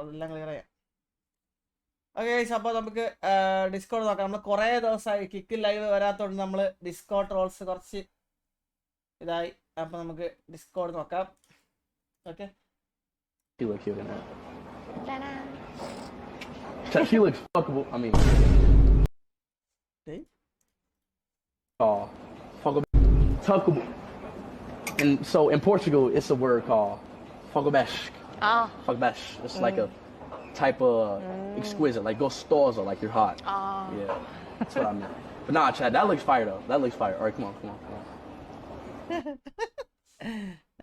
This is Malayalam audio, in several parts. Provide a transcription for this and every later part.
അതെല്ലാം ക്ലിയർ ചെയ്യാം. ഓക്കെ അപ്പോൾ നമുക്ക് ഡിസ്കോഡ് നോക്കാം. നമ്മൾ കുറേ ദിവസമായി കിക്ക് ലൈവ് വരാത്തതുകൊണ്ട് നമ്മൾ ഡിസ്കോഡ് ട്രോൾസ് കുറച്ച് ഇതായി. അപ്പോൾ നമുക്ക് ഡിസ്കോഡ് നോക്കാം. Okay She looks cute in that. She looks fuckable. I mean, fuckable. And so in Portugal, it's a word called fugabash. Fugabash. It's like a type of exquisite, like gostosa, like you're hot. Yeah, that's what I meant. But nah, Chad, that looks fire though. That looks fire. All right, come on.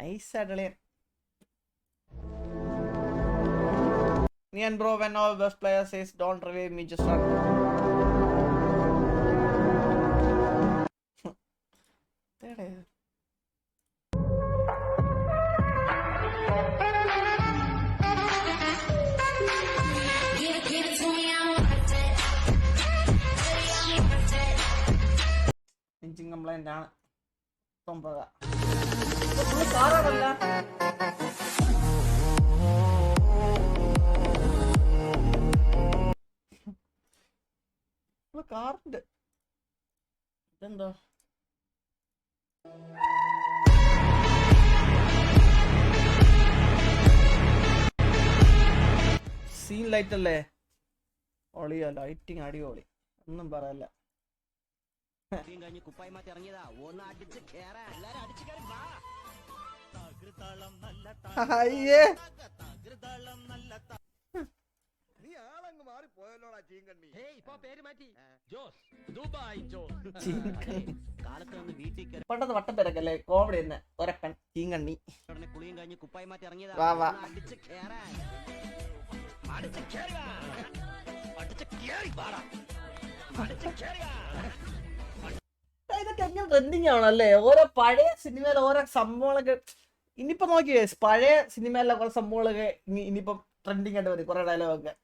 Nice, Adelian. Nian bro, when our best player says don't revive me, just run. There it is. Engine complaint ആണ്. തൊമ്പക. ഇത് കാറാണല്ല. കാറുണ്ട്. ഇതെന്താ സീൻ ലൈറ്റ് അല്ലേ? ഒളിയോ ലൈറ്റിങ് അടിപൊളി, ഒന്നും പറയല്ല. അയ്യേ പണ്ടത്തെ വട്ടം പേരൊക്കെല്ലേ കോമഡി തന്നെ. ഒരപ്പൻ ചീങ്കണ്ണി. വാ വാ ഇതൊക്കെ എങ്ങനെ ട്രെൻഡിങ് ആണല്ലേ? ഓരോ പഴയ സിനിമയിൽ ഓരോ സംഭവങ്ങളൊക്കെ ഇനിയിപ്പോ നോക്കിയേ. പഴയ സിനിമയിലെ കുറെ സംഭവങ്ങളൊക്കെ ഇനിയിപ്പം ട്രെൻഡിങ് ആയിട്ട് വരും. കുറെ ഡയലോഗൊക്കെ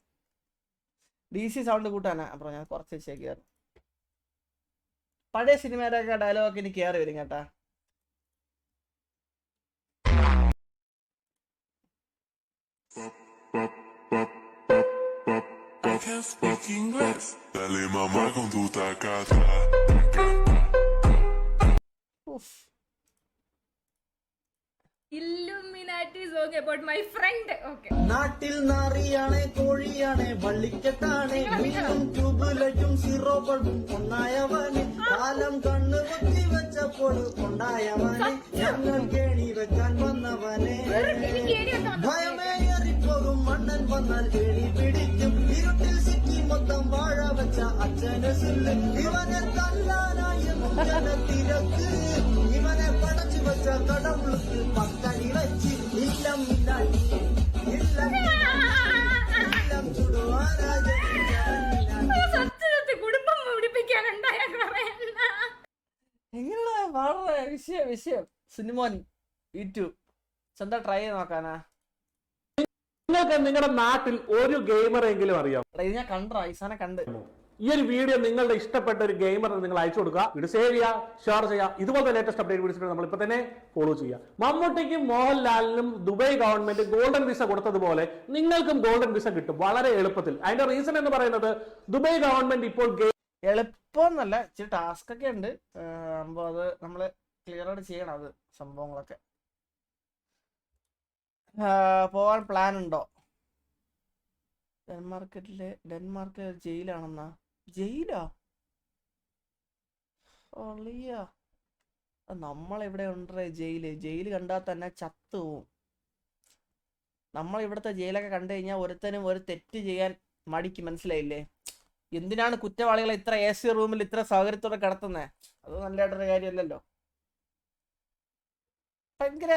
DC സൗണ്ട് കൂട്ടാനാ. അപ്പൊ ഞാൻ കുറച്ച് വെച്ചേക്കാറ്. പഴയ സിനിമയിലൊക്കെ ഡയലോഗൊക്കെ ഇനി കയറി വരും കേട്ടാ. Illuminati song about my friend. Okay. നാട്ടിൽ നാറിയാണ് കോഴിയാണ് വള്ളിക്കെട്ടാണ് വീണ്ടും ട്യൂബിലും സീറോ ബൾബും ഒന്നായവന് കാലം കണ്ണു കുത്തി വെച്ചപ്പോൾ കൊണ്ടായവന് ഞങ്ങൾ കേണി വെക്കാൻ വന്നവനെ ഭയമേറിപ്പോകും മണ്ണൻ വന്നാൽ കേണി പിടിക്കും ഇരുട്ടിൽ സിക്കി മൊത്തം വാഴ വെച്ച അച്ഛന് സില്ല് ഇവനെ തല്ലാനായി മുഖ്യനെ തിരക്ക് ഇവനെ പടച്ചു വെച്ച കടവുൾക്ക് പക്കനി വെച്ച് ഇല്ലം ഇല്ലായി കുടുംബം പിടിപ്പിക്കാനുണ്ടായ എങ്ങനെയാ വളരെ വിഷയം സിനിമോനി യൂട്യൂബ് സ്വന്തം ട്രൈ ചെയ്ത് നോക്കാനാ. നിങ്ങൾക്ക് നിങ്ങളുടെ നാട്ടിൽ ഒരു ഗെയിമറെങ്കിലും അറിയാം? ഇത് ഞാൻ കണ്ടോ ഐസാനെ കണ്ട്. ഈ ഒരു വീഡിയോ നിങ്ങളുടെ ഇഷ്ടപ്പെട്ട ഒരു ഗെയിമറിന് നിങ്ങൾ അയച്ചു കൊടുക്കുക. വീഡിയോ സേവ് ചെയ്യുക, ഷെയർ ചെയ്യുക. ഇതുപോലത്തെ ലേറ്റസ്റ്റ് അപ്ഡേറ്റ് വീഡിയോസ് നമ്മൾ ഇപ്പൊ തന്നെ ഫോളോ ചെയ്യുക. മമ്മൂട്ടിക്കും മോഹൻലാലിനും ദുബായ് ഗവൺമെന്റ് ഗോൾഡൻ വിസ കൊടുത്തതുപോലെ നിങ്ങൾക്കും ഗോൾഡൻ വിസ കിട്ടും വളരെ എളുപ്പത്തിൽ. അതിന്റെ റീസൺ എന്ന് പറയുന്നത് ദുബായ് ഗവൺമെന്റ് ഇപ്പോൾ എളുപ്പമൊന്നല്ല, ഇച്ചിരി ടാസ്ക് ഒക്കെ ഉണ്ട്. അപ്പോൾ അത് നമ്മൾ ക്ലിയർ ആയിട്ട് ചെയ്യണം. അത് സംഭവങ്ങളൊക്കെ പോവാൻ പ്ലാൻ ഉണ്ടോ? ഡെൻമാർക്കിൽ ജയിലാണെന്നാ? ജയിലാ? ഒളിയാ, നമ്മളെവിടെ ഉണ്ടേ ജയില് കണ്ടാൽ തന്നെ ചത്തു പോവും. നമ്മളിവിടുത്തെ ജയിലൊക്കെ കണ്ടു കഴിഞ്ഞാൽ ഒരുത്തനും ഒരു തെറ്റ് ചെയ്യാൻ മടിക്ക്. മനസ്സിലായില്ലേ? എന്തിനാണ് കുറ്റവാളികളെ ഇത്ര AC റൂമിൽ ഇത്ര സൗകര്യത്തോടെ കിടത്തുന്നത്? അത് നല്ലതായിട്ടൊരു കാര്യമല്ലല്ലോ. ഭയങ്കര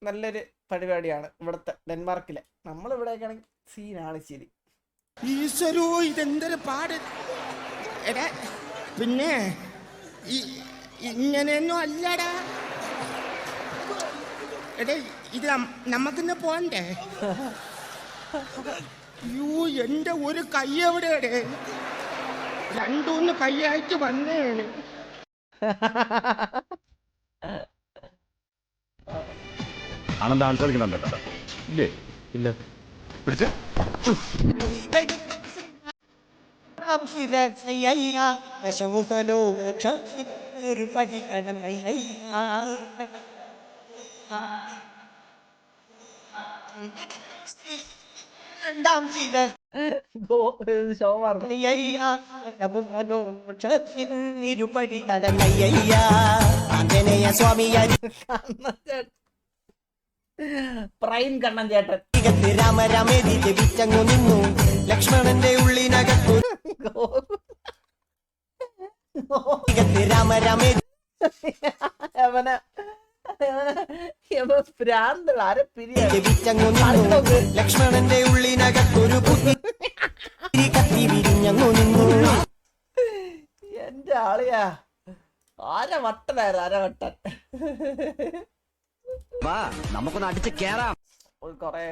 നല്ലൊരു പരിപാടിയാണ് ഇവിടുത്തെ ഡെൻമാർക്കിലെ. നമ്മളിവിടെയൊക്കെയാണെങ്കിൽ സീനാണ് ശരി. ഈശ്വരോ, ഇതെന്തൊരു പാട്. എടാ പിന്നെ ഇങ്ങനെയൊന്നും അല്ലടാ. എടാ ഇത് നമുക്കിന്ന് പോണ്ടേ? അയ്യോ, എന്റെ ഒരു കൈ എവിടെയാടേ? രണ്ടൂന്ന് കൈയായിട്ട് വന്നേണ്. ആണെന്താ ആൾക്കാരിക്കുന്നുണ്ടോ? ഇല്ലേ? ഇല്ല. പ്രൈം കണ്ണൻ ചേട്ടൻ രാമ രാമേതി ജപിച്ചങ്ങു നിന്നു ലക്ഷ്മണന്റെ ഉള്ളിനകത്തു രാമ രാമേതി അവനെ ഭ്രാന്ത് ആരെ പിരിയാ ജപിച്ചങ്ങു നിന്നു ലക്ഷ്മണന്റെ ഉള്ളിനകത്തൊരു ബുദ്ധി കത്തി വിരിഞ്ഞങ്ങു നിന്നു. എന്റെ ആളിയാ അരവട്ടനായിരുന്നു അരവട്ടൻ. വാ നമുക്കൊന്ന് അടിച്ച് കേറാം. കൊറേ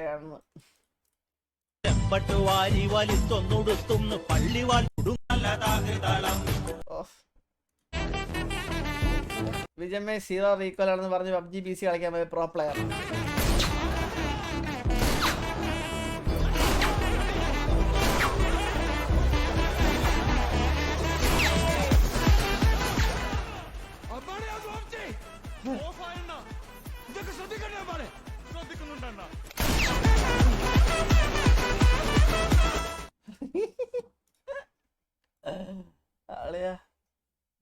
വിജയമേ 0 റീകോൾ ആണെന്ന് പറഞ്ഞ് PUBG PC കളിക്കാൻ പോയ പ്രോ പ്ലെയർ.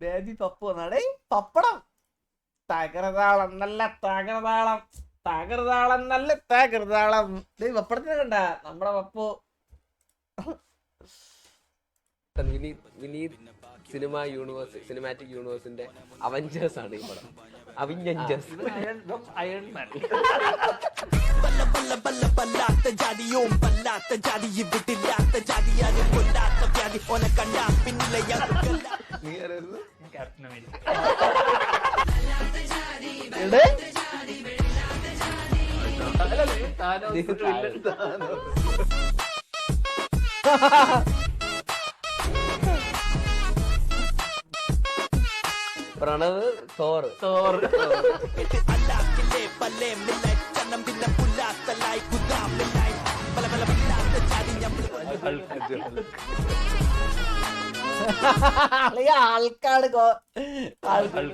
ബേബി പപ്പു വന്നാടേ പപ്പടം തകർതാളം നല്ല തകർതാളം തകർതാളം നല്ല തകർതാളം. പപ്പടത്തിന് കണ്ട നമ്മുടെ പപ്പു വിനീത് സിനിമാറ്റിക് യൂണിവേഴ്സിന്റെ അവഞ്ചേഴ്സ് ആണ് ഈ പടം. Avengers Iron Man. പ്രണവ് തോറ് ആൾക്കാട്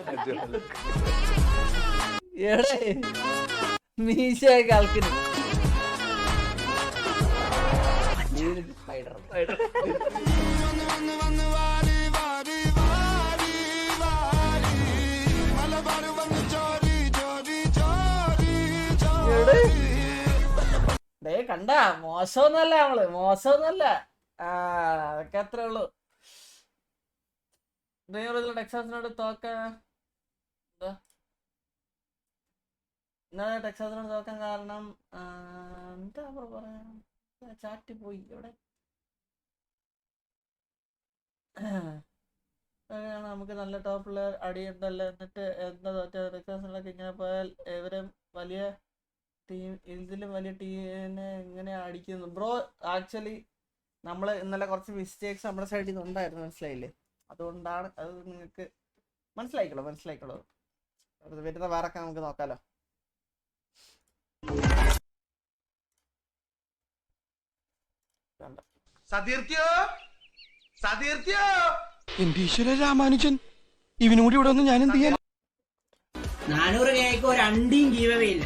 മീശയൊക്കെ ആൾക്കിന് കണ്ട മോശമൊന്നല്ല നമ്മള് മോശമൊന്നല്ല. അതൊക്കെ അത്രേ ഉള്ളു. ടെക്സാസിനോട് തോക്കാൻ ടെക്സാസിനോട് തോക്കാൻ കാരണം എന്താ പറയാ ചാറ്റി പോയി ഇവിടെ. നമുക്ക് നല്ല ടോപ്പ് പ്ലെയർ അടിയുണ്ടല്ലോ. എന്നിട്ട് എന്താ ടെക്സാസിനൊക്കെ ഇങ്ങനെ പോയാൽ ഇവരും വലിയ ടീം ഇതിലും വലിയ ടീമിനെ എങ്ങനെ അടിക്കുന്നു ബ്രോ? ആക്ച്വലി നമ്മൾ ഇന്നലെ കുറച്ച് മിസ്റ്റേക്സ് നമ്മുടെ സൈഡിൽ നിന്ന് ഉണ്ടായിരുന്നു, മനസ്സിലായില്ലേ? അതുകൊണ്ടാണ് അത് നിങ്ങൾക്ക് മനസ്സിലായിക്കോളൂ. വരുന്ന വേറൊക്കെ നമുക്ക് നോക്കാലോ. എന്റെ ഈശ്വര രാമാനുജൻ, ഇവനും കൂടി ഇവിടെ ഒന്ന് ഞാൻ എന്ത് ചെയ്യാൻ? 400 കേക്ക് ഒരു അണ്ടിയും ഗീവവേ ഇല്ല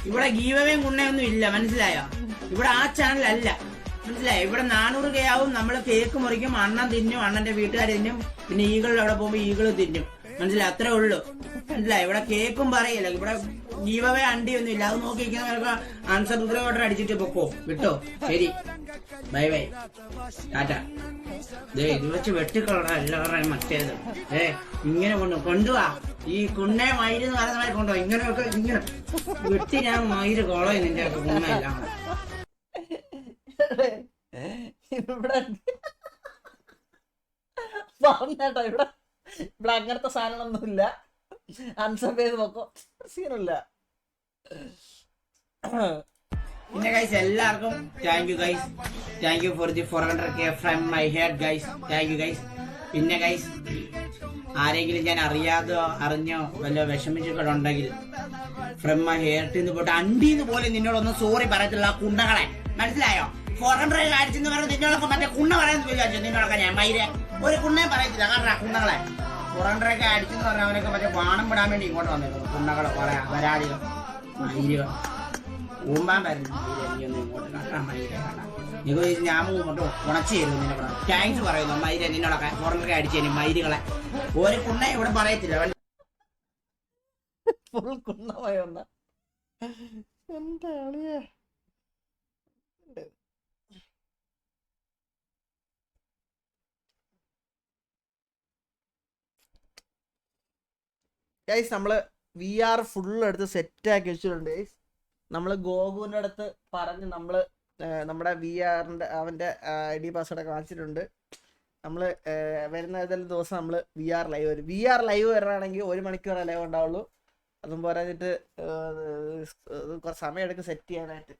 ഇവിടെ. ഗീവവേയും ഗുണ്ണയൊന്നും ഇല്ല, മനസ്സിലായോ? ഇവിടെ ആ ചാനൽ അല്ല, മനസ്സിലായോ? ഇവിടെ 400 കെ ആവും. നമ്മള് കേക്ക് മുറിക്കും, അണ്ണൻ തിന്നും, അണ്ണന്റെ വീട്ടുകാർ തിന്നും, പിന്നെ ഈകൾ അവിടെ പോകുമ്പോ ഈകള് തിന്നും, മനസ്സിലായി? അത്രേ ഉള്ളൂ, മനസ്സിലായി? ഇവിടെ കേക്കും പറയില്ല. ഇവിടെ ഗീവവേ അണ്ടിയൊന്നും ഇല്ല. അത് നോക്കിയിരിക്കുന്നവർക്ക് അൺസബ്സ്ക്രൈബ് ഓർഡർ അടിച്ചിട്ട് പൊക്കോ, വിട്ടോ. ശരി, ബൈ ബൈ, ടാറ്റ. ഇത് വെച്ച് വെട്ടിക്കളടാ എല്ലാവരുടെയും മറ്റേത്. ഇങ്ങനെ കൊണ്ടുപോവാ ഈ കുണ്ണെ മയില് എന്ന് പറയുന്നവരെ കൊണ്ടുപോവാ. ഇങ്ങനെയൊക്കെ ഇങ്ങനെ വെട്ടി ഞാൻ മയില് കോളോ നിന്റെ കുണ്ണയെല്ലാം. ഇവിടെ പറഞ്ഞേട്ടോ, ഇവിടെ അങ്ങനത്തെ സാധനങ്ങളൊന്നുമില്ല. അൺസബ് ചെയ്ത് നോക്കോ, സീനില്ല. പിന്നെ ഗൈസ് എല്ലാവർക്കും thank you for the 400K from my head guys. Thank you guys. പിന്നെ ഗൈസ് ആരെങ്കിലും ഞാൻ അറിയാതോ അറിഞ്ഞോ വല്ല വിഷമിച്ചിട്ടുണ്ടെങ്കിൽ ഫ്രം മൈ ഹെയർട്ടിന്ന് പോയിട്ട് അണ്ടീന്ന് പോലെ നിന്നോടൊന്നും സോറി പറയത്തില്ല കുണ്ടകളെ, മനസ്സിലായോ? 400 അടിച്ചെന്ന് പറഞ്ഞ് നിന്നോടൊക്കെ മറ്റേ കുണ്ണ പറയാൻ വിചാരിച്ചു. നിന്നോടൊക്കെ ഞാൻ മൈരെ ഒരു കുണ്ണയും പറയത്തില്ല. കാരണം കുണ്ണകളെ 400 അടിച്ചെന്ന് പറഞ്ഞാൽ അവനൊക്കെ മറ്റേ വാണം വിടാൻ വേണ്ടി ഇങ്ങോട്ട് വന്നിരുന്നു. കുണ്ണകളെ പറയാ വരാടികൾ മൈരുകൾ ഊമ്പാൻ വരുന്നു. എനിക്കൊന്നും ഇങ്ങോട്ട് കാണാൻ മൈര കാണാം. നിങ്ങൾ ഞാൻ ഇങ്ങോട്ട് ഉണച്ചു തരുന്നു. നിന്നെ കൂടെ താങ്ക്സ് പറയുന്നു മൈര. നിന്നോടൊക്കെ 400 അടിച്ചതിന് മൈരുകളെ ഒരു കുണ്ണ ഇവിടെ പറയത്തില്ല. ഫുൾ കുണ്ണമായി വന്ന എന്താ അളിയേ. ഗൈസ് നമ്മള് VR ഫുള്ള് എടുത്ത് സെറ്റാക്കി വെച്ചിട്ടുണ്ട് ഗൈസ്. നമ്മള് ഗോകുവിൻ്റെ അടുത്ത് പറഞ്ഞ് നമ്മള് നമ്മുടെ VR-ന്റെ അവൻ്റെ ID പാസ്വേഡ് കാണിച്ചിട്ടുണ്ട്. നമ്മള് വരുന്ന ഏതെങ്കിലും ദിവസം നമ്മള് VR ലൈവ് വരും. VR ലൈവ് വരാണെങ്കിൽ 1 മണിക്കൂറേ ലൈവ് ഉണ്ടാവുള്ളൂ. അതും പോരാഞ്ഞിട്ട് കുറച്ച് സമയം എടുക്കും സെറ്റ് ചെയ്യാനായിട്ട്.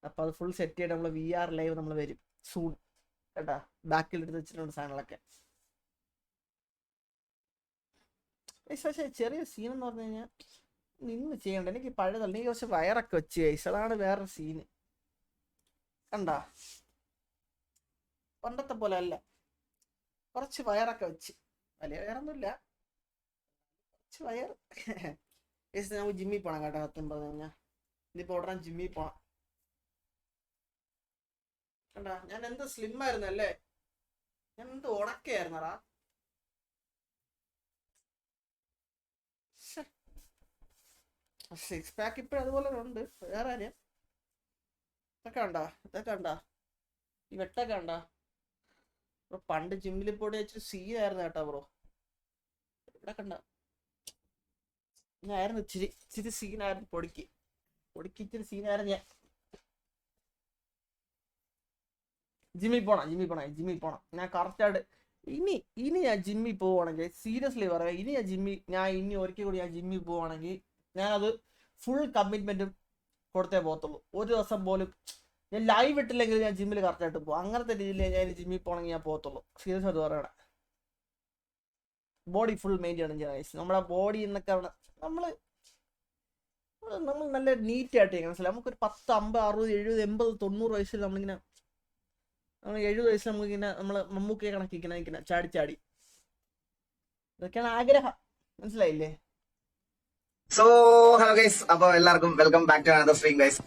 അപ്പൊ അത് ഫുൾ സെറ്റ് ചെയ്തിട്ട് നമ്മള് VR ലൈവ് നമ്മൾ വരും സൂൺ കേട്ടാ. ബാക്കിൽ എടുത്ത് വെച്ചിട്ടുണ്ട് സാധനങ്ങളൊക്കെ. പക്ഷേ ചെറിയ സീൻ എന്ന് പറഞ്ഞു കഴിഞ്ഞാൽ നിന്ന് ചെയ്യണ്ട. എനിക്ക് പഴയതല്ല. നീ കുറച്ച് വയറൊക്കെ വെച്ച് കഴിച്ചു. അതാണ് വേറൊരു സീന്. കണ്ടാ പണ്ടത്തെ പോലെ അല്ല. കുറച്ച് വയറൊക്കെ വെച്ച്. വലിയ വയറൊന്നുമില്ല, കുറച്ച് വയർ. നമുക്ക് ജിമ്മിൽ പോകണം കേട്ടോ. സത്യം പറഞ്ഞു കഴിഞ്ഞാൽ ഇനിയിപ്പോൾ ഉടനെ ജിമ്മിൽ പോകണം. കണ്ടാ ഞാൻ എന്ത് സ്ലിം ആയിരുന്നു അല്ലേ. ഞാൻ എന്ത് ഉണക്കായിരുന്നടാ. സിക്സ് പാക്ക് ഇപ്പോഴും അതുപോലെ ഉണ്ട്. വേറെ കാര്യം ഇതൊക്കെ കണ്ടാ. ഇതൊക്കെ കണ്ടാ ഈ വെട്ടൊക്കെ കണ്ടാ. പണ്ട് ജിമ്മിൽ പോയി വെച്ചൊരു സീനായിരുന്നു കേട്ടോ ബ്രോ. ഇവിടെ കണ്ട ഞാനായിരുന്നു ഇച്ചിരി സീനായിരുന്നു. പൊടിക്ക് ഇച്ചിരി സീനായിരുന്നു ഞാൻ. ജിമ്മിൽ പോണം. ഞാൻ കറക്റ്റായിട്ട് ഇനി ഞാൻ ജിമ്മിൽ പോവുകയാണെങ്കിൽ സീരിയസ്ലി പറയാം. ഇനി ഒരിക്കൽ കൂടി ഞാൻ ജിമ്മിൽ പോവുകയാണെങ്കിൽ ഞാനത് ഫുൾ കമ്മിറ്റ്മെന്റും കൊടുത്തേ പോകത്തുള്ളൂ. ഒരു ദിവസം പോലും ഞാൻ ലൈവ് ഇട്ടില്ലെങ്കിൽ ഞാൻ ജിമ്മിൽ കറക്റ്റായിട്ട് പോകും. അങ്ങനത്തെ രീതിയിൽ ഞാൻ ജിമ്മിൽ പോകണമെങ്കിൽ ഞാൻ പോകത്തുള്ളൂ. സീരിയസ് ആയിട്ട് പറയണേ. ബോഡി ഫുൾ മെയിൻറ്റെയിൻ ചെയ്യാൻ. നമ്മുടെ ബോഡി എന്നൊക്കെ നമ്മൾ നല്ല നീറ്റായിട്ട് ചെയ്യാൻ മനസ്സിലായി. നമുക്കൊരു 10, 50, 60, 70, 80, 90 വയസ്സിൽ നമ്മൾ 70 വയസ്സിൽ നമുക്കിങ്ങനെ നമ്മൾ മമ്മൂക്കയെ കണക്കിങ്ങനെ ഇങ്ങനെ ചാടി ഇതൊക്കെയാണ് ആഗ്രഹം. മനസ്സിലായില്ലേ? സോ ഹലോ ഗൈസ്, അപ്പൊ എല്ലാവർക്കും welcome back to another stream guys.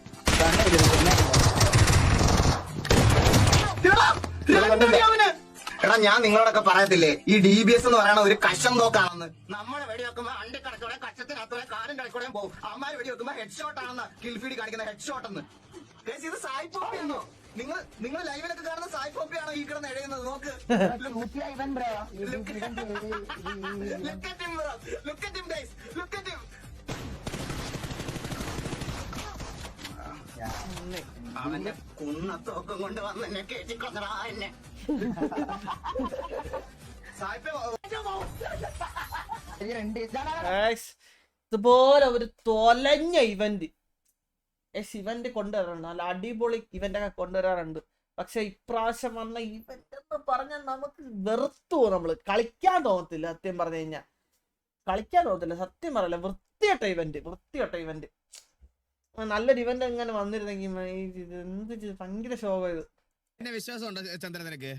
എടാ ഞാൻ നിങ്ങളോടൊക്കെ പറയത്തില്ലേ ഈ DBS എന്ന് പറയുന്ന ഒരു കഷം തോക്കാണെന്ന്. നമ്മളെ വെടി വെക്കുമ്പോ അണ്ടി കടക്കൂടെ കക്ഷത്തിനകത്തൂടെ കാലും കടക്കൂടെയും പോകും. അമ്മാര് വെടി വെക്കുമ്പോ ഹെഡ് ഷോട്ട് ആണെന്ന് കിൽഫീഡ് കാണിക്കുന്ന ഹെഡ് ഷോട്ട് എന്ന്. ഇത് സായിപ്പോപ്പിയാണോ? നിങ്ങൾ ലൈവിലൊക്കെ കാണുന്ന സായിപ്പോപ്പിയാണോ ഈ കിടന്ന് എഴുതുന്നത്? നോക്ക്. അവന്റെ കുന്നത്തോക്കം കൊണ്ട് വന്ന് എന്നെ കേട്ടിക്കൊന്നടാ എന്നെ. ഇതുപോലെ ഒരു തൊലഞ്ഞ ഇവന്റ് കൊണ്ടുവരാറുണ്ട്. നല്ല അടിപൊളി ഇവന്റ് ഒക്കെ കൊണ്ടുവരാറുണ്ട്. പക്ഷെ ഇപ്രാവശ്യം വന്ന ഇവന്റ് എന്ന് പറഞ്ഞാൽ നമുക്ക് വെറുത്തു. നമ്മള് കളിക്കാൻ തോന്നത്തില്ല. സത്യം പറഞ്ഞു കഴിഞ്ഞാൽ സത്യം പറയല്ല. വൃത്തികെട്ട ഇവന്റ്. നല്ലൊരു ഇവന്റ് എങ്ങനെ വന്നിരുന്നെങ്കിൽ എന്ത് ഭയങ്കര ശോകം. ഇത് എന്നെ വിശ്വാസം ഉണ്ടോ ചന്ദ്രൻ നിനക്ക്?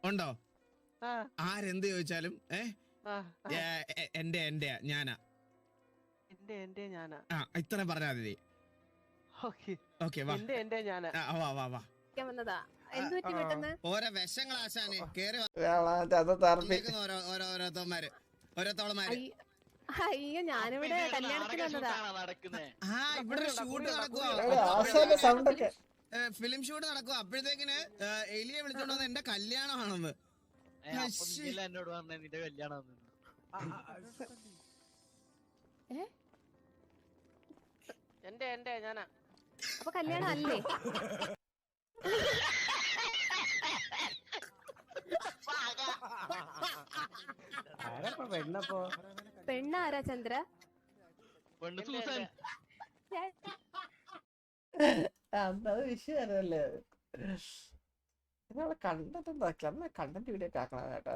ഉണ്ടോ? ആരെന്ത് ചോദിച്ചാലും എന്റെ ഞാനാ ഇത്ര പറഞ്ഞാ മതി. ഓരോ വിഷങ്ങളാശാന് കേറി ഓരോത്തോളമാര്. അയ്യോ ഞാനിവിടെ കല്യാണത്തിന് വന്നതാ. ഇവിടെ ഷൂട്ട് നടക്കുവാ, ഫിലിം ഷൂട്ട് നടക്കുവാ. അപ്പോഴത്തേക്കിന് എലിയെ വിളിച്ചോണ്ട് വന്ന എന്റെ കല്യാണമാണെന്ന്. എന്നോട് പറഞ്ഞ നിന്റെ കല്യാണം എന്റെ ഞാനാ. അപ്പൊ കല്യാണം അല്ലേ? പെണ്ണാരാ ചന്ദ്ര? അത് വിഷയല്ലേ. കണ്ടന്റ് വീഡിയോ ഒക്കെ ആക്കണം കേട്ടോ.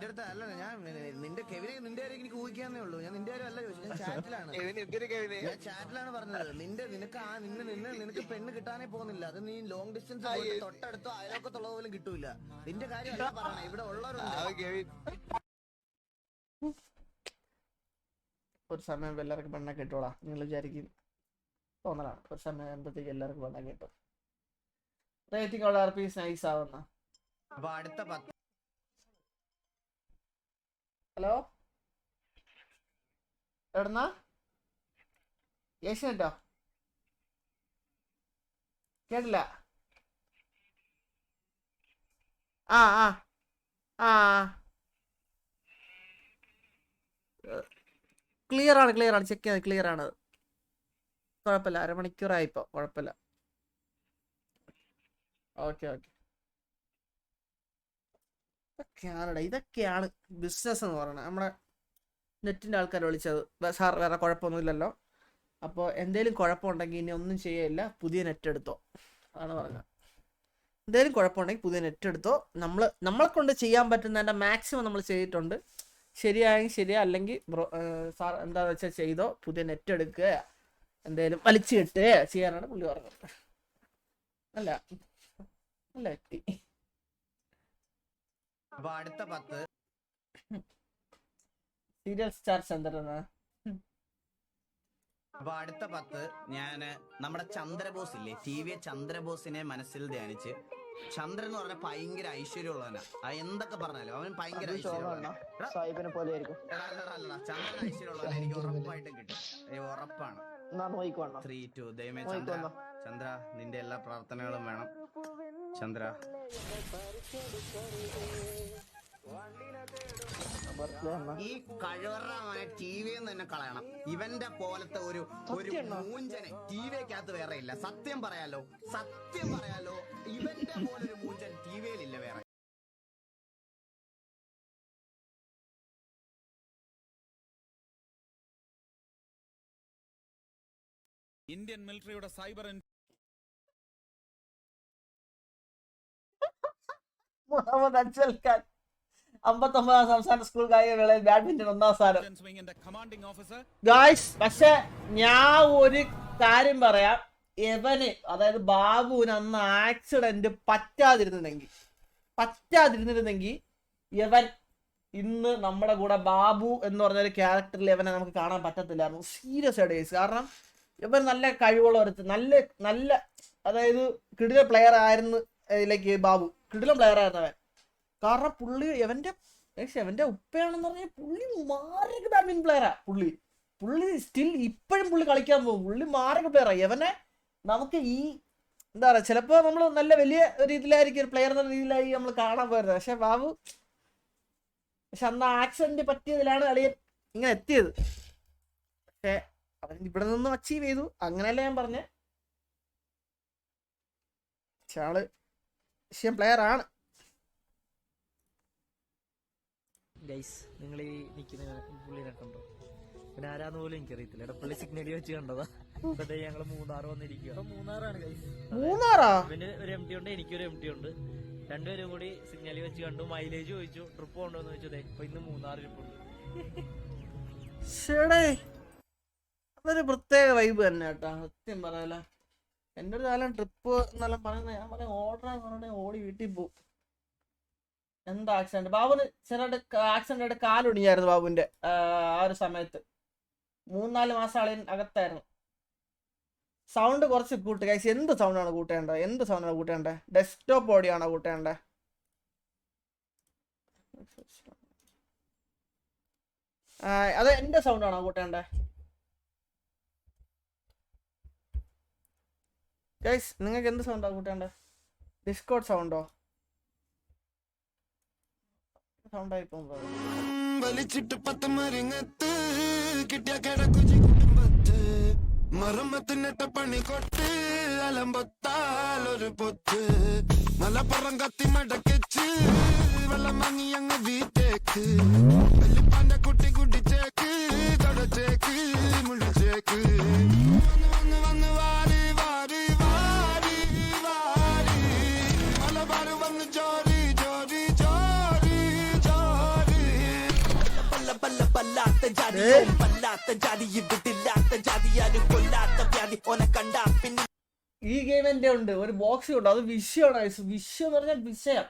അടുത്ത അല്ല ഞാൻ നിന്റെ കെവിനെ നിന്റെ കാര്യം എനിക്ക് ഊഹിക്കാന്നേ ഉള്ളൂ. ഞാൻ നിന്റെ കാര്യം അല്ല ചോദിച്ചു, ഞാൻ ചാറ്റിലാണ്. ഞാൻ ചാറ്റിലാണ് പറഞ്ഞത്. നിനക്ക് പെണ്ണ് കിട്ടാനേ പോകുന്നില്ല. അത് നീ ലോങ് ഡിസ്റ്റൻസ് തൊട്ടടുത്തോ അയലോക്കത്തുള്ളത് പോലും കിട്ടൂല. നിന്റെ കാര്യം അല്ല പറയണേ, ഇവിടെ ഉള്ളവരുണ്ട്. ഒരു സമയം എല്ലാവർക്കും പെണ്ണെ കിട്ടോളാം നിങ്ങൾ വിചാരിക്കും, തോന്നലാണ്. ഒരു സമയം ആകുമ്പോഴത്തേക്ക് എല്ലാവർക്കും പെണ്ണെ കിട്ടും. റേറ്റിംഗ് ഉള്ള RPs നൈസ് ആവുന്ന. അപ്പൊ അടുത്ത 10 ഹലോ എവിടുന്നാ? ഏഷ്യനെട്ടോ? കേട്ടില്ല. ആ ആ ആ ക്ലിയർ ആണ് ചെക്ക് ചെയ്ത് ക്ലിയർ ആണ്. കുഴപ്പമില്ല, അരമണിക്കൂറായിപ്പോ, കുഴപ്പമില്ല. ഓക്കെ ഇതൊക്കെയാണ് ബിസിനസ് എന്ന് പറയുന്നത്. നമ്മുടെ നെറ്റിൻ്റെ ആൾക്കാർ വിളിച്ചത്, സാർ വേറെ കുഴപ്പമൊന്നുമില്ലല്ലോ, അപ്പോൾ എന്തെങ്കിലും കുഴപ്പമുണ്ടെങ്കിൽ ഇനി ഒന്നും ചെയ്യില്ല, പുതിയ നെറ്റ് എടുത്തോ അതാണ് പറഞ്ഞത്. എന്തെങ്കിലും കുഴപ്പമുണ്ടെങ്കിൽ പുതിയ നെറ്റ് എടുത്തോ. നമ്മളെ കൊണ്ട് ചെയ്യാൻ പറ്റുന്നതിൻ്റെ മാക്സിമം നമ്മൾ ചെയ്തിട്ടുണ്ട്. ശരിയായെങ്കിൽ ശരിയാ, അല്ലെങ്കിൽ സാർ എന്താണെന്ന് വെച്ചാൽ ചെയ്തോ, പുതിയ നെറ്റ് എടുക്കുക, എന്തെങ്കിലും വലിച്ചു കിട്ടുക ചെയ്യാനാണ് പുള്ളി പറഞ്ഞത്. നല്ല വ്യക്തി. അപ്പൊ അടുത്ത 10 സീരിയൽ സ്റ്റാർ ചന്ദ്രനാ. അപ്പൊ അടുത്ത 10 ഞാന് നമ്മുടെ ചന്ദ്രബോസ് ഇല്ലേ, TV ചന്ദ്രബോസിനെ മനസ്സിൽ ധ്യാനിച്ച്. ചന്ദ്രൻ എന്ന് പറഞ്ഞാൽ ഭയങ്കര ഐശ്വര്യമുള്ളവനാ. എന്തൊക്കെ പറഞ്ഞാലും അവൻ ഭയങ്കര ഐശ്വര്യമുള്ളവനാ. ചന്ദ്രൻ ഐശ്വര്യമുള്ളവൻ എനിക്ക് ഉറപ്പായിട്ടും കിട്ടും, ഉറപ്പാണ്. 3, 2 ദൈവമേ ചന്ദ്ര നിന്റെ എല്ലാ പ്രാർത്ഥനകളും വേണം ചന്ദ്ര. ഈ കഴിവറ ടിവിന്ന് തന്നെ കളയണം. ഇവന്റെ പോലത്തെ ഒരു മൂഞ്ചനെ ടിവിക്കകത്ത് വേറെ ഇല്ല. സത്യം പറയാലോ, ഇവന്റെ പോലൊരു മൂഞ്ചൻ ടിവിയിലില്ല വേറെ. ഇന്ത്യൻ മിലിറ്ററിയുടെ സൈബർ 59 സംസ്ഥാന സ്കൂൾ കായിക വേളയിൽ ബാഡ്മിന്റൺ 1ാം സ്ഥാനം. ഗായ്സ്, പക്ഷെ ഞാൻ ഒരു കാര്യം പറയാം, എവന് അതായത് ബാബുവിന് അന്ന് ആക്സിഡന്റ് പറ്റാതിരുന്നിരുന്നെങ്കിൽ യവൻ ഇന്ന് നമ്മുടെ കൂടെ ബാബു എന്ന് പറഞ്ഞൊരു ക്യാരക്ടറിൽ യവനെ നമുക്ക് കാണാൻ പറ്റത്തില്ലായിരുന്നു. സീരിയസ് ആയിട്ട് ഗൈസ്. കാരണം ഇവൻ നല്ല കഴിവുള്ള ഒരുത്ത്, നല്ല അതായത് കിടിലൻ പ്ലെയർ ആയിരുന്നു. ഇതിലേക്ക് ബാബു കിടിലൻ പ്ലെയർ ആയിരുന്നവൻ. കാരണം പുള്ളി എവന്റെ ഉപ്പയാണെന്ന് പറഞ്ഞാൽ പുള്ളി മാരക ബാഡ്മിന്റൺ പ്ലെയറാ. പുള്ളി സ്റ്റിൽ ഇപ്പോഴും പുള്ളി കളിക്കാൻ പോകും. പുള്ളി മാരക പ്ലെയറാ. യവനെ നമുക്ക് ഈ എന്താ പറയുക, ചിലപ്പോൾ നമ്മൾ നല്ല വലിയ ഒരു ഇതിലായിരിക്കും, ഒരു പ്ലെയർ എന്ന രീതിയിലായി നമ്മൾ കാണാൻ പോയത്. പക്ഷെ അന്ന് ആക്സിഡന്റ് പറ്റിയതിലാണ് കളിയൻ ഇങ്ങനെ എത്തിയത്. പക്ഷെ അവൻ ഇവിടെ നിന്നും അച്ചീവ് ചെയ്തു, അങ്ങനെയല്ല ഞാൻ പറഞ്ഞ. പക്ഷെ ആള് വിഷയം പ്ലെയർ ആണ്. ഗൈസ്, നിങ്ങൾ ഈ നിൽക്കുന്ന പുള്ളിനെ കണ്ടോ? പിന്നെ ആരാന്ന് പോലും എനിക്കറിയത്തില്ല. പുള്ളി സിഗ്നലി വെച്ച് കണ്ടതാ. ഇപ്പത്തെ ഞങ്ങള് മൂന്നാർ വന്നിരിക്കുക. മൂന്നാറാണ് ഗൈസ്. പിന്നെ ഒരു MT ഉണ്ട്, എനിക്കൊരു MT ഉണ്ട്. രണ്ടുപേരും കൂടി സിഗ്നലി വെച്ച് കണ്ടു. മൈലേജ് ചോദിച്ചു, ട്രിപ്പ് കൊണ്ടോന്ന് ചോദിച്ചത്. ഇപ്പൊ ഇന്ന് 3 ട്രിപ്പുണ്ട്. അതൊരു പ്രത്യേക വൈബ് തന്നെ കേട്ടാ, സത്യം പറയാല. എൻ്റെ ഒരു കാലം ട്രിപ്പ് എന്നെല്ലാം പറയുന്നത്, ഞാൻ പറയാം ഓർഡറാന്ന് പറഞ്ഞാൽ ഓടി വീട്ടിൽ പോകും. എന്താ ആക്സിഡന്റ് ബാബുന് ചെറുതായിട്ട് ആക്സിഡന്റ് ആയിട്ട് കാലൊടിഞ്ഞായിരുന്നു ബാബുവിന്റെ ആ ഒരു സമയത്ത്. 3-4 മാസം ആളിന് അകത്തായിരുന്നു. സൗണ്ട് കുറച്ച് കൂട്ട് കഴിച്ച്. എന്ത് സൗണ്ടാണ് കൂട്ടേണ്ടത്? ഡെസ്ക്ടോപ്പ് ഓഡിയാണോ കൂട്ടേണ്ടത്? അത് എന്റെ സൗണ്ടാണോ കൂട്ടേണ്ടത്? ഗൈസ്, നിങ്ങൾക്ക് എന്ത് സൗണ്ടാണ് കൂട്ടേണ്ടത്? ഡിസ്കോഡ് സൗണ്ടോ? സൗണ്ടായി പോകുമ്പോ വലിച്ചിട്ട് 10 മരിങ്ങത്ത് കിട്ടിയ കിടക്കുചി കുടുംബത്ത് മറുമത്തിനിട്ട പണി കൊട്ട് അലമ്പൊത്താലൊരു പൊത്ത് മലപ്പുറം കത്തി മടക്കിച്ച് വെള്ളം വാങ്ങി അങ്ങ് വീട്ടേക്ക് വെള്ളിപ്പാന്റെ കുട്ടി കുടിച്ചേക്ക് തുടച്ചേക്ക് മുടിച്ചേക്ക് വന്ന് വാരി വാരി വാരി വാരി മലബാർ വന്ന് ജോറി ജോറി ജോറി ജോറി ഈ ഗെയിം എന്റെ ഉണ്ട്, ഒരു ബോക്സ് ഉണ്ട്, അത് വിഷയമാണ്. വിഷയം എന്ന് പറഞ്ഞാൽ വിഷയം.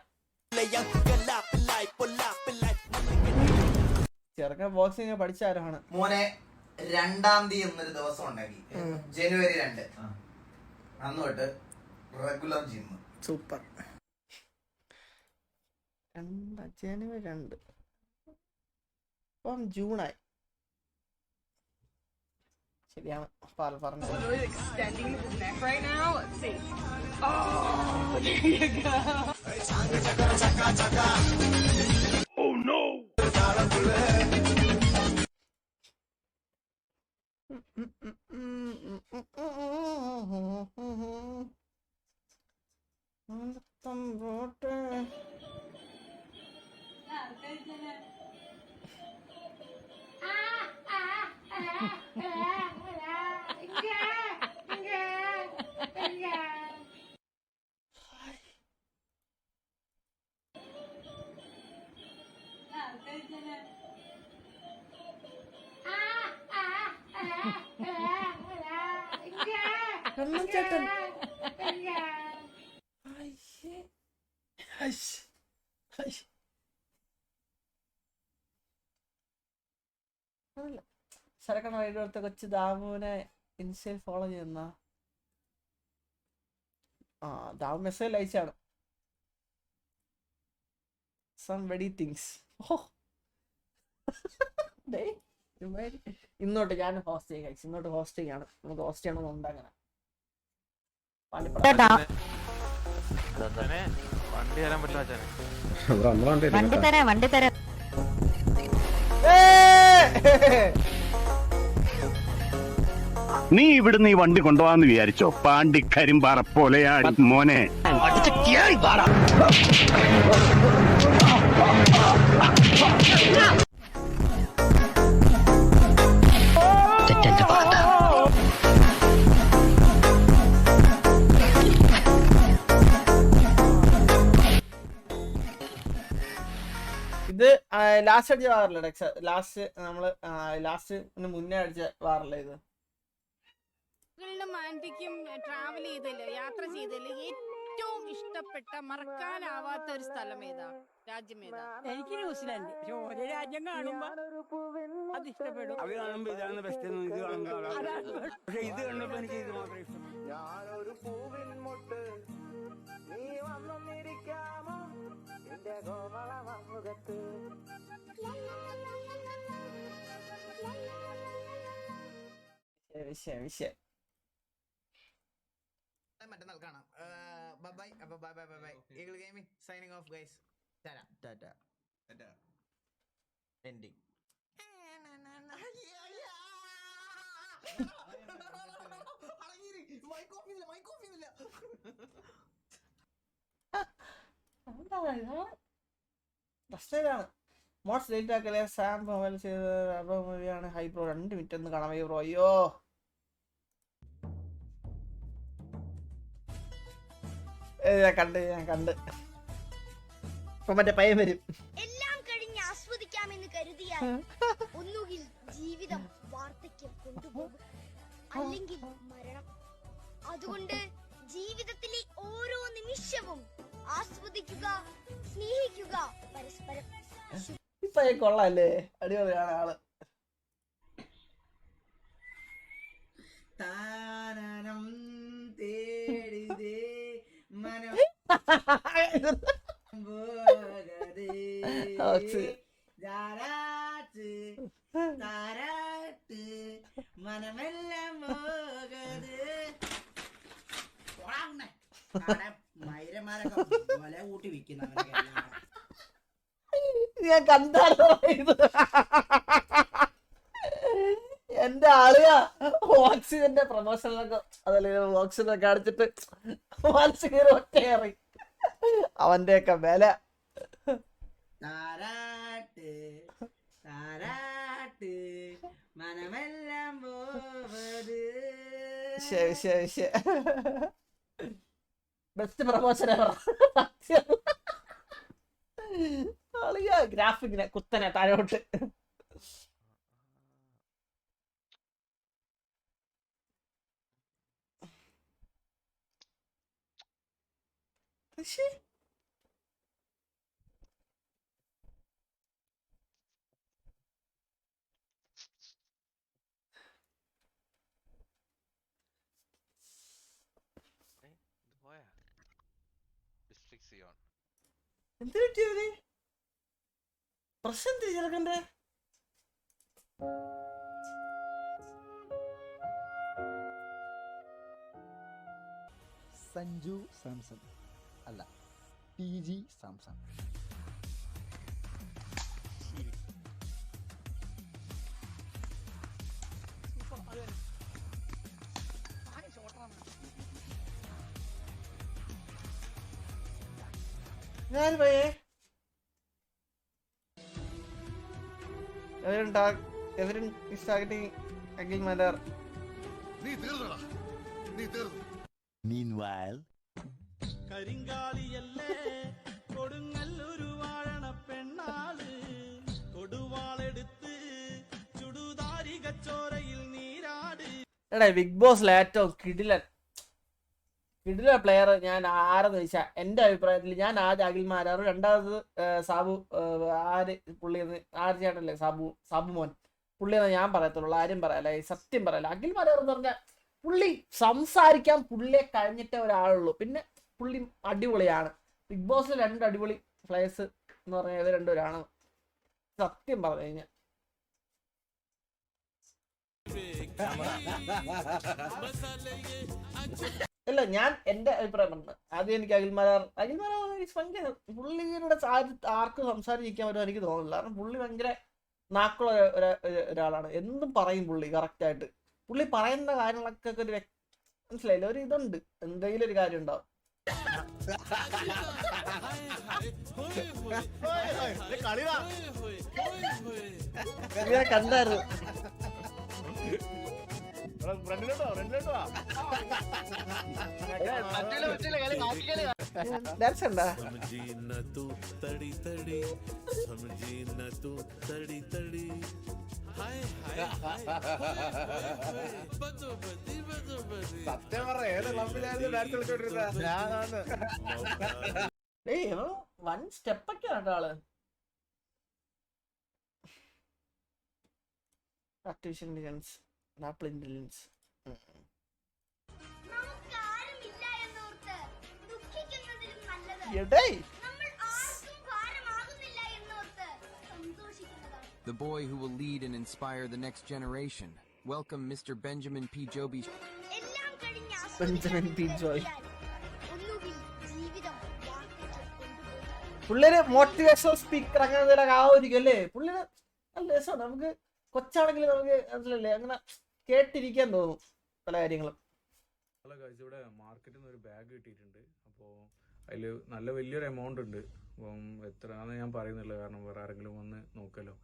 ചെറുക്കൻ ബോക്സിങ് പഠിച്ചാരാണ്. മോനെ 2-ാം തീയതി എന്നൊരു ദിവസം ഉണ്ടാക്കി, ജനുവരി 2 അന്ന് തൊട്ട് റെഗുലർ ജിം. സൂപ്പർ. ജനുവരി 2 ഇപ്പം ജൂണായി. ശരിയാണ് പറഞ്ഞു. ചേട്ടൻ സരക്കണ വൈകിട്ട് കൊച്ചു ദാമുവിനെ ഇൻസ്റ്റയിൽ ഫോളോ ചെയ്യുന്ന ദാമു മെസ്സേജ് അയച്ചാണ്. Some weird things. ഇന്നോട്ട് ഞാൻ ഹോസ്റ്റ് ചെയ്യാം. ഇന്നോട്ട് ഹോസ്റ്റ് ചെയ്യാണ്. നമുക്ക് ഹോസ്റ്റ് ചെയ്യണമെന്നുണ്ട്. അങ്ങനെ വണ്ടി തരാം. നീ ഇവിടുന്ന് ഈ വണ്ടി കൊണ്ടുപോകാന്ന് വിചാരിച്ചോ? പാണ്ടി കരിമ്പാറ പോലെയാടി മോനെ. ഇത് ലാസ്റ്റ് അടിച്ച വാറല്ലേ ഡെക്സ്? ലാസ്റ്റ് നമ്മള് മുന്നേ അടിച്ച വാറല്ലേ ഇത്? ആന്റിക്കും ട്രാവൽ ചെയ്തില്ല, യാത്ര ചെയ്തില്ല, ഏറ്റവും ഇഷ്ടപ്പെട്ട മറക്കാനാവാത്ത ഒരു സ്ഥലം ഏതാ, രാജ്യം ഏതാ? എനിക്ക് ന്യൂസിലാൻഡ്. ഓരോ രാജ്യം കാണുമ്പോ അത് ഇഷ്ടപ്പെടും. അത് കാണുമ്പോ ഇതാണ് ബെസ്റ്റ്, ഇത് കാണുമ്പോ പക്ഷെ ഇത് കണ്ടപ്പോ എനിക്ക് ഇത് മാത്രമേ ഇഷ്ടപ്പെട്ടു. ഞാനൊരു പൂവിൻ മുട്ട്, നീ വന്നിരിക്കാമോ എന്റെ കോമള മുഖത്ത്. വിഷയം മറ്റന്നാൾ കാണാം. Bye bye bye bye. Eagle gaming signing off guys. Tata. Ending. Mods late ആക്കല്ലേ? സാം മൊബൈൽ ചെയ്ത മൂവിയാണ് ഹൈ ബ്രോ. 2 മിനിറ്റ് ഒന്ന് കാണാൻ വയ്യ ബ്രോ. അയ്യോ ഞാൻ കണ്ട് ഇപ്പൊ മറ്റേ പയ്യൻ വരും. എല്ലാം കഴിഞ്ഞ് ആസ്വദിക്കാമെന്ന് കരുതിയാൽ ഒന്നുകിൽ ജീവിതം വാർദ്ധക്യം കൊണ്ടുപോകും, അല്ലെങ്കിൽ മരണം. അതുകൊണ്ട് ജീവിതത്തിലെ ഓരോ നിമിഷവും ആസ്വദിക്കുക, സ്നേഹിക്കുക പരസ്പരം. ഇപ്പൊ കൊള്ളാല്ലേ? അടിപൊളിയാണ് ആള്. താരം തേടിതേ മനം മനമെല്ലാം മൈരന്മാരൊക്കെ വില കൂട്ടി വിൽക്കുന്നവരൊക്കെ ഞാൻ കണ്ടാലോ ഇത്? എന്റെ ആളിയാ ഓക്സിജന്റെ പ്രൊമോഷനിലൊക്കെ അതല്ലേ ഓക്സിജനൊക്കെ അടിച്ചിട്ട് മനസ്സ് കയറി ഒറ്റയേറി അവന്റെയൊക്കെ വില. താരാട്ട് താരാട്ട് മനമെല്ലാം ബെസ്റ്റ് പ്രൊമോഷൻ ഗ്രാഫിക്കിനെ കുത്തനെ താഴോട്ട് എന്ത് പറ്റിയവര് പ്രശ്നം ചെറുക്കൻ്റെ സഞ്ജു സാംസൺ അല്ല TG സാംസൺ. ഞാൻ പോയേ everyone is targeting again matter. Meanwhile, കരിങ്കാലിയല്ലേ കൊടുങ്ങല്ലൊരു വാഴണ പെണ്ണാള് കൊടുവാളെടുത്ത് ചുടുതാരി കച്ചോരയിൽ Neerad. എടാ ബിഗ് ബോസ് ഏറ്റവും കിടിലൻ പ്ലെയർ ഞാൻ ആരെന്ന് ചോദിച്ചാൽ എൻ്റെ അഭിപ്രായത്തിൽ ഞാൻ ആദ്യം അഖിൽമാരാറ്, രണ്ടാമത് സാബു ആര് ചേട്ടല്ലേ സാബു മോൻ പുള്ളിയെന്ന് ഞാൻ പറയത്തുള്ളൂ, ആരും പറയല്ല, സത്യം പറയല്ല. അഖിൽമാരാറ് എന്ന് പറഞ്ഞാൽ പുള്ളി സംസാരിക്കാൻ പുള്ളിയെ കഴിഞ്ഞിട്ടേ ഒരാളുള്ളൂ. പിന്നെ പുള്ളി അടിപൊളിയാണ്. ബിഗ് ബോസിൽ 2 അടിപൊളി പ്ലേയേഴ്സ് എന്ന് പറഞ്ഞാൽ ഇവർ രണ്ടുപേരാണ് സത്യം പറഞ്ഞു കഴിഞ്ഞാൽ. അല്ല ഞാൻ എൻ്റെ അഭിപ്രായം പറഞ്ഞു. ആദ്യം എനിക്ക് അഖിൽമാരാർ ഭയങ്കര പുള്ളിയുടെ ആർക്കും സംസാരിക്കാൻ പറ്റുമോ എനിക്ക് തോന്നുന്നില്ല. കാരണം പുള്ളി ഭയങ്കര നാക്കുള്ള ഒരാളാണ്. എന്തും പറയും പുള്ളി കറക്റ്റായിട്ട്. പുള്ളി പറയുന്ന കാര്യങ്ങളൊക്കെ ഒരു മനസ്സിലായില്ല, ഒരു ഇതുണ്ട്, എന്തെങ്കിലും ഒരു കാര്യം ഉണ്ടാവും. കണ്ടായിരുന്നു വൺ സ്റ്റെപ്പൊക്കെയാണ് ആള്. Artificial intelligence, apple intelligence. The boy who will lead and inspire the next generation. Welcome Mr. Benjamin P. Joby. Benjamin P. Joby. പുള്ളിയൊരു മോട്ടിവേഷണൽ സ്പീക്കർ അങ്ങനെ എന്തെങ്കിലും ആവുമായിരിക്കും അല്ലേ? പുള്ളിയുടെ നല്ല രസമാണ്. നമുക്ക് കൊച്ചാണെങ്കിൽ നമുക്ക് മനസ്സിലല്ലേ അങ്ങനെ കേട്ടിരിക്കാൻ തോന്നും പല കാര്യങ്ങളും. ഇവിടെ മാർക്കറ്റിൽ നിന്ന് ഒരു ബാഗ് കിട്ടിയിട്ടുണ്ട്. അപ്പോൾ അതിൽ നല്ല വലിയൊരു എമൗണ്ട് ഉണ്ട്. അപ്പം എത്രയാണെന്ന് ഞാൻ പറയുന്നില്ല, കാരണം വേറെ ആരെങ്കിലും വന്ന് നോക്കല്ലോ.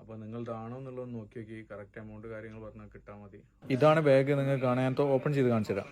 അപ്പോൾ നിങ്ങളതാണോ എന്നുള്ളത് നോക്കി നോക്കി കറക്റ്റ് എമൗണ്ട് കാര്യങ്ങൾ പറഞ്ഞാൽ കിട്ടാൽ മതി. ഇതാണ് ബാഗ്, നിങ്ങൾക്ക് കാണാൻ ഞാൻ ഓപ്പൺ ചെയ്ത് കാണിച്ചു തരാം.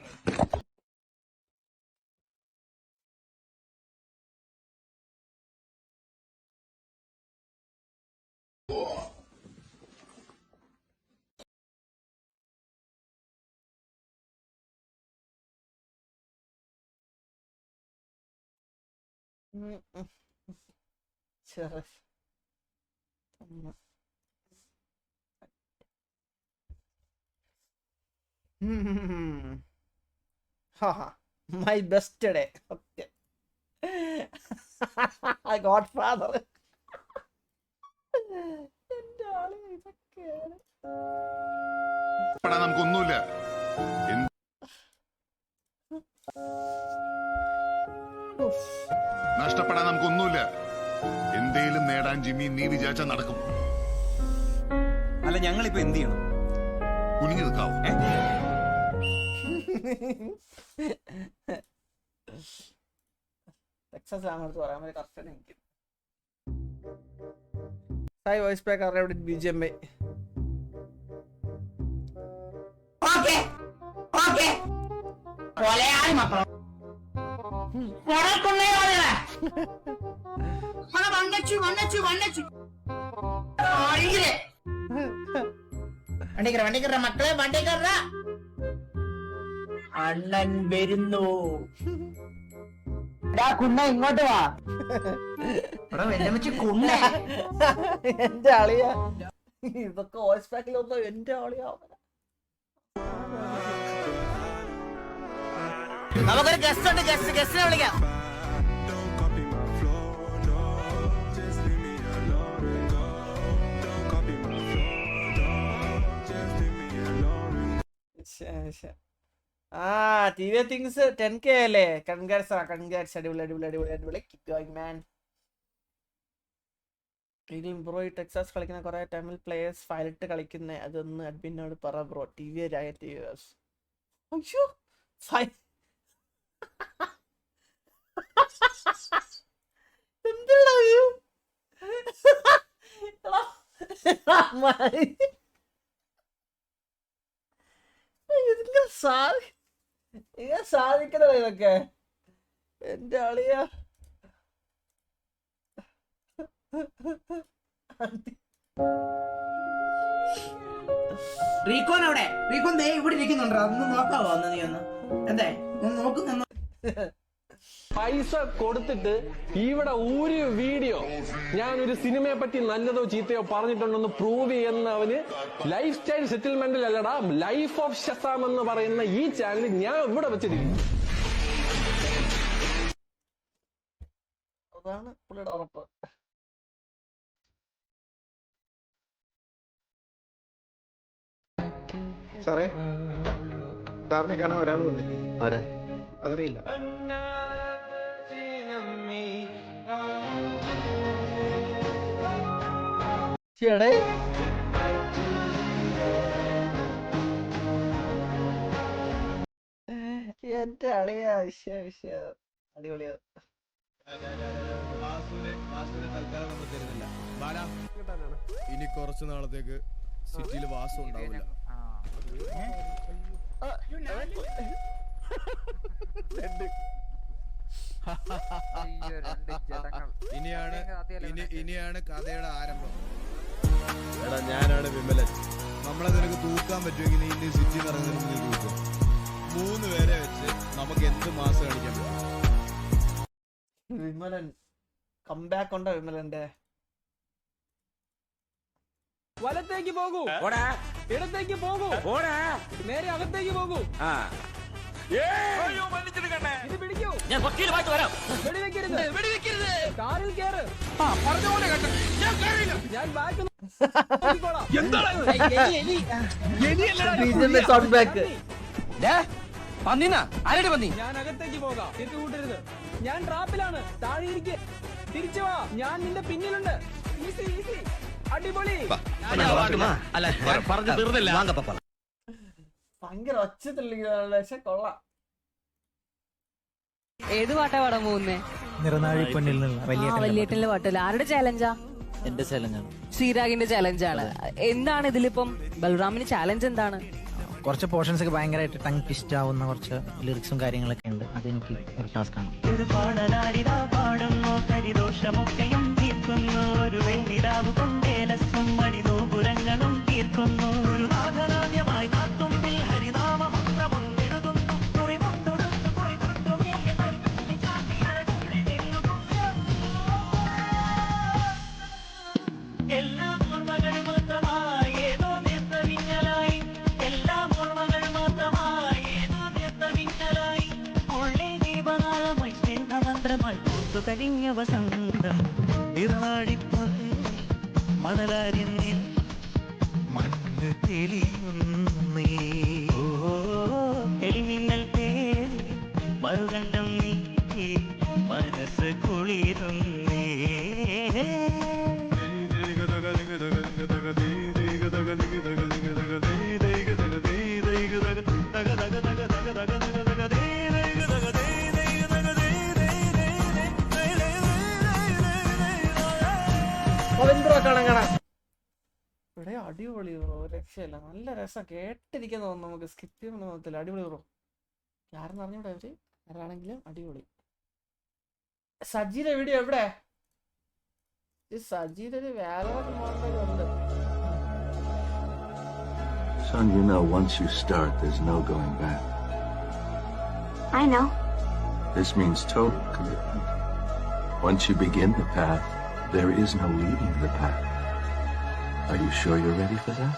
My best day. Okay. I got father. നമുക്കൊന്നുമില്ല, നഷ്ടപ്പെടാൻ നമുക്കൊന്നുമില്ല. എന്തേലും നേടാൻ ജിമ്മി നീ വിചാരിച്ചാൽ നടക്കും. അല്ല ഞങ്ങളിപ്പോ എന്ത് ചെയ്യണം? കുനിഞ്ഞു നിൽക്കാവോ? വോയിസ് പാക്ക് അറിയാം BGMI. വണ്ടിക്കറ മക്കളെ, വണ്ടിക്കറ. അണ്ണൻ വരുന്നു. ഇങ്ങോട്ട് വാ എന്റെ അളിയ ഇതൊക്കെ വോയിസ് പാക്കിലൊന്നും എന്റെ അളിയ നമുക്കൊരു ഗസ്റ്റ് ഉണ്ട് ഗസ്റ്റിനെ വിളിക്കാം. TV things 10K അല്ലേ? കൺഗ്രാറ്റ്സ് അടിപൊളി കീപ് ഗോയിങ് മാൻ. ഇതിൽ ബ്രോ ഈ ടെക്സാസ് കളിക്കുന്ന കുറെ ടൈമിൽ പ്ലേയേഴ്സ് ഫയലിട്ട് കളിക്കുന്നേ അതൊന്ന് അഡ്മിനോട് പറ ബ്രോ. TV അയ്യോ സാധിക്കണോ ഇതൊക്കെ എന്റെ അളിയ? റീക്കോൻ അവിടെ റീക്കോൻ ദേ ഇവിടെ ഇരിക്കുന്നുണ്ടോ? അതൊന്ന് നോക്കാവോ? അന്ന് നീ ഒന്ന് എന്തേ നോക്കുന്നു. പൈസ കൊടുത്തിട്ട് ഇവിടെ ഒരു വീഡിയോ ഞാൻ ഒരു സിനിമയെ പറ്റി നല്ലതോ ചീത്തയോ പറഞ്ഞിട്ടുണ്ടെന്ന് പ്രൂവ് ചെയ്യുന്നവന് ലൈഫ് സ്റ്റൈൽ സെറ്റിൽമെന്റിൽ അല്ലടാ ലൈഫ് ഓഫ് ഷസാം എന്ന് പറയുന്ന ഈ ചാനൽ ഞാൻ ഇവിടെ വെച്ചിരിക്കുന്നു. അതാണ് പുള്ളിയുടെ ഉറപ്പ്. സാറേ സാറിനെ കാണാൻ ഒരാൾ വന്നു. അതറിയില്ല. എന്റെ അളിയ അടിപൊളിയാ. ഇനി കുറച്ചു നാളത്തേക്ക് സിറ്റിയിൽ വാസം ഉണ്ടാവില്ല. ഇനിയാണ് കഥയുടെ ആരംഭം. എടാ ഞാനാണ് വിമലൻ. നമ്മളെ നിനക്ക് തൂക്കാൻ പറ്റുമെങ്കിൽ നീ ഇന്ന് സിറ്റി നിറഞ്ഞു തൂക്കും. 3 പേരെ വെച്ച് നമുക്ക് എന്ത് മാസം കളിക്കാൻ പറ്റും? വിമലൻ കംബാക്ക് ഉണ്ടോ വിമലന്റെ? വലത്തേക്ക് പോകൂ, ഇടത്തേക്ക് പോകൂ, നേരെ അകത്തേക്ക് പോകൂ. ഇത് പിടിക്കൂ. വെടിവെക്കരുത്. കാറിൽ കേറ്. ഞാൻ ബാക്ക് ഞാൻ അകത്തേക്ക് പോകാം. തെറ്റുകൂട്ടരുത്. ഞാൻ ട്രാപ്പിലാണ്. താഴെ ഇരിക്കെ. തിരിച്ചു വാ. ഞാൻ നിന്റെ പിന്നിലുണ്ട്. ഈസി അടിപൊളി. ഭയങ്കര ഒച്ചത്തില്ല. കൊള്ളാം. ഏത് പാട്ടാ പാടാൻ പോകുന്നേ? നിറനാഴി പെണ്ണിൽ വലിയേട്ടന്റെ പാട്ടല്ല. ആരുടെ ചാലഞ്ചാ? എന്റെ ചലഞ്ചാണ്. ശ്രീരാഗിന്റെ ചാലഞ്ചാണ്. എന്താണ് ഇതിലിപ്പം ബൽറാമിന് ചാലഞ്ച് എന്താണ്? കുറച്ച് പോർഷൻസ് ഒക്കെ ഭയങ്കരമായിട്ട് ടങ് ട്വിസ്റ്റ് ആവുന്ന കുറച്ച് ലിറിക്സും കാര്യങ്ങളൊക്കെ ഉണ്ട്. അതെനിക്ക് ഒരു ടാസ്ക് ആണ്. കഴിഞ്ഞ വസന്തം മണലാരി മണ്ണ് തെളിയുന്നേ എളിമിന്നൽ തേടി മറുകണ്ഠം നീക്കി മനസ്സ് കുളിരുന്നേ. ഇവിടെ അടിപൊളി ബ്രോ, രക്ഷയില്ല. നല്ല രസം കേട്ടിരിക്കുന്ന തോന്നുന്നു. നമുക്ക് സ്കിപ്പ് ചെയ്യാൻ തോന്നത്തില്ല. അടിപൊളി ബ്രോ. ആരെന്ന് അറിഞ്ഞൂടെ അവര് ആരാണെങ്കിലും അടിപൊളി. സജീയുടെ വീഡിയോ എവിടെ? സജീയുടെ ഒരു വേറെ ഉണ്ട്. Son, you know, once you start, there's no going back. I know. This means total commitment. Once you begin the path, there is no leaving the path. Are you sure you're ready for that?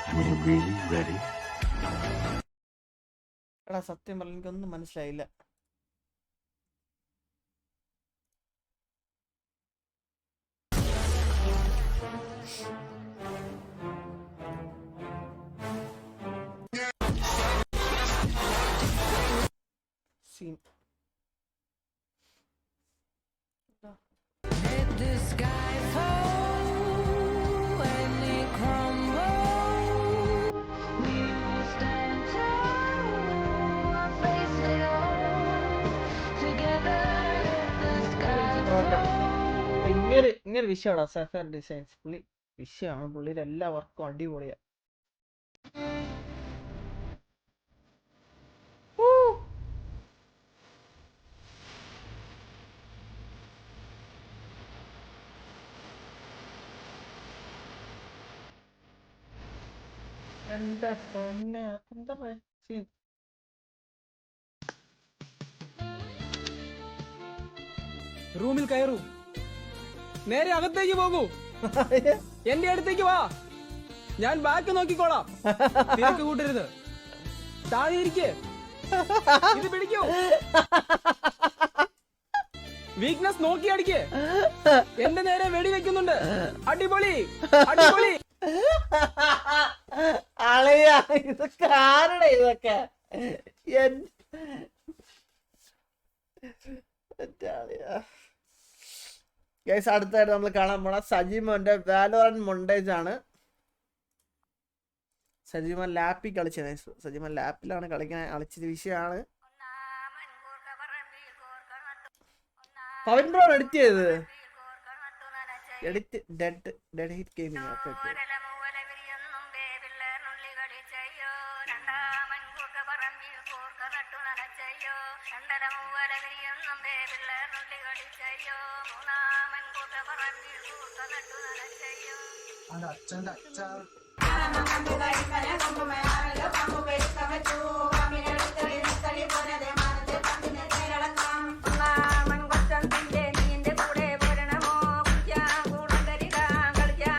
I mean, really ready? എടാ സത്യം പറഞ്ഞ എനിക്കൊന്നും മനസ്സിലായില്ല. സീൻ ഇങ്ങനെ വിഷയമാണ് സഫർ ഡിസൈൻസ്. പുള്ളി വിഷയമാണ്. പുള്ളിയുടെ എല്ലാ വർക്കും അടിപൊളിയാ. എന്താ എന്താ സീൻ. റൂമിൽ കയറൂ, നേരെ അകത്തേക്ക് പോകൂ, എന്റെ അടുത്തേക്ക് വാ, ഞാൻ ബാക്ക് നോക്കിക്കോളാം. തിരക്ക് കൂട്ടരുത്, താഴെ ഇരിക്ക്, ഇത് പിടിക്കൂ, വീക്ക്നെസ് നോക്കി അടിക്ക്, എന്റെ നേരെ വെടിവെക്കുന്നുണ്ട്, അടിപൊളി അടിപൊളി. അളയാ ഇതൊക്കെ ആരുടെ ഇതൊക്കെ ഗൈസ്. അടുത്തായിട്ട് നമ്മൾ കാണാൻ പോണ സജിമോന്റെ വാലോറന്റ് മൊണ്ടേജ് ആണ്. സജിമോൻ ലാപ്പിൽ കളിച്ചത്. സജിമോൻ ലാപ്പിലാണ് കളിക്കാൻ കളിച്ചത് വിഷയമാണ്. പവൻ ബ്രോ എഡിറ്റ് ചെയ്തത് ഡെഡ് ഹിറ്റ് ഗെയിമിംഗ്. ഓക്കെ അച്ഛൻ്റെ അച്ഛ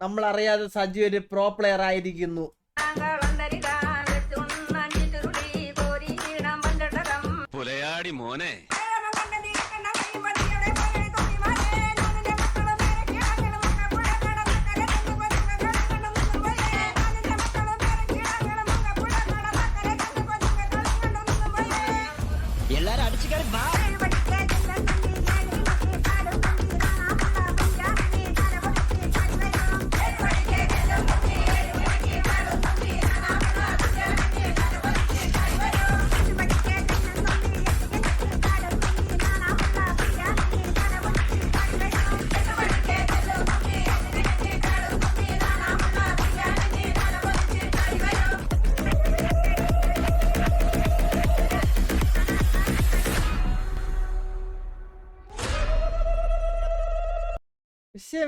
നമ്മൾ അറിയാതെ സജി ഒരു പ്രോ പ്ലെയർ ആയിരിക്കുന്നു. പുലയാടി മോനെ, എല്ലാരും അടിച്ചു കയറി വാ.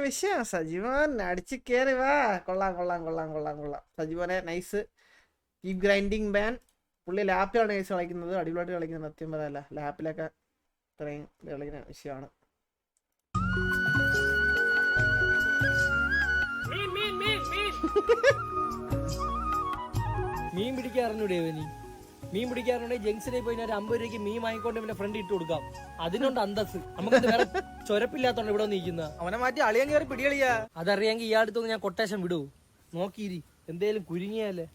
വിഷയം സജിമോൻ അടിച്ചു കയറി വാ. കൊള്ളാം കൊള്ളാം കൊള്ളാം കൊള്ളാം കൊള്ളാം. സജിമോനെ നൈസ്. Keep grinding ban. പുള്ളി ലാപ്പിലാണ് നൈസ് കളിക്കുന്നത്. അടിപൊളിയായിട്ട് കളിക്കുന്നത്. സത്യം പറയല്ല, ലാപ്പിലൊക്കെ ഇത്രയും കളിക്കുന്ന വിഷയമാണ്. മീൻ പിടിക്കാറുണ്ടേ നീ? മീൻ പിടിക്കാറുണ്ടെങ്കിൽ ജംഗ്ഷനിൽ പോയി 50 രൂപയ്ക്ക് മീൻ വാങ്ങിക്കൊണ്ട് പിന്നെ ഫ്രണ്ട് ഇട്ട് കൊടുക്കാം. അതിനുണ്ട് അന്തസ്. നമുക്ക് വേറെ ചൊരപ്പില്ലാത്തോണ്ട് ഇവിടെ നിൽക്കുന്ന അവനെ മാറ്റി അളിയാൻ കയറി പിടികളിയാ. അതറിയാമെങ്കിൽ ഈ അടുത്തൊന്ന് ഞാൻ കൊട്ടേഷൻ വിടൂ. നോക്കിയിരി, എന്തേലും കുരുങ്ങിയാലേ.